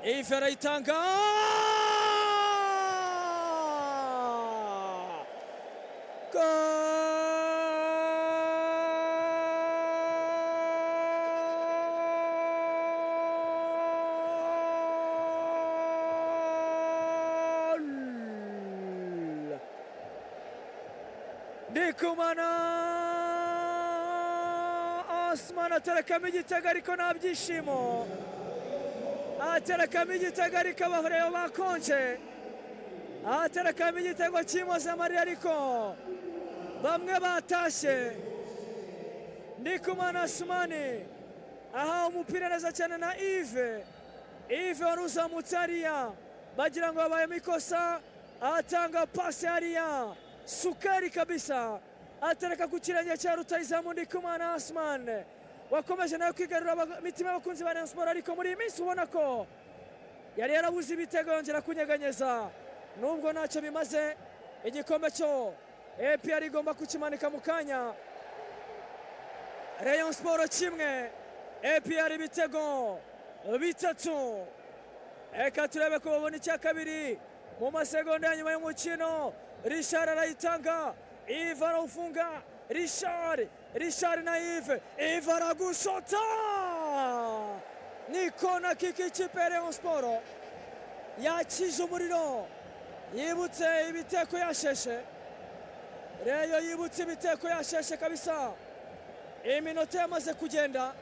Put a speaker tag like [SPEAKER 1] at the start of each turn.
[SPEAKER 1] Yves arayitanga Ndikumana Osman aterekamo igitego ariko nta byishimo, aterekamo igitego ariko abareba bakonje, aterekamo igitego cy'imoza amarira ariko bamwe batashye. Ndikumana Osman aha umupira neza cyane na Yves wari uzamutse hariya bagira ngo babayemo ikosa, atanga pasi hariya sukari kabisa, atereka ku kirenge cya rutahizamu Ndikumana Osman wakomeje nawe kwigarura imitima y'abakunzi ba Rayon Sports, ariko muri iyi minsi ubona ko yari yarabuze ibitego yongera kunyeganyeza. Nubwo ntacyo bimaze, igikombe cyo APR igomba kukimanika mu kanya. Rayon Sports kimwe, APR ibitego bitatu. Eka turebe ko babona icya kabiri mu masegonda ya nyuma y'umukino. Richard arayitanga, Yves arawufunga, Richard na Yves aragushota. Ni kona kiki ikipe ya Rayon Sports yakije umuriro, yibutse ibiteko yasheshe. Rayon yibutse ibiteko yasheshe kabisa, iminota yamaze kugenda.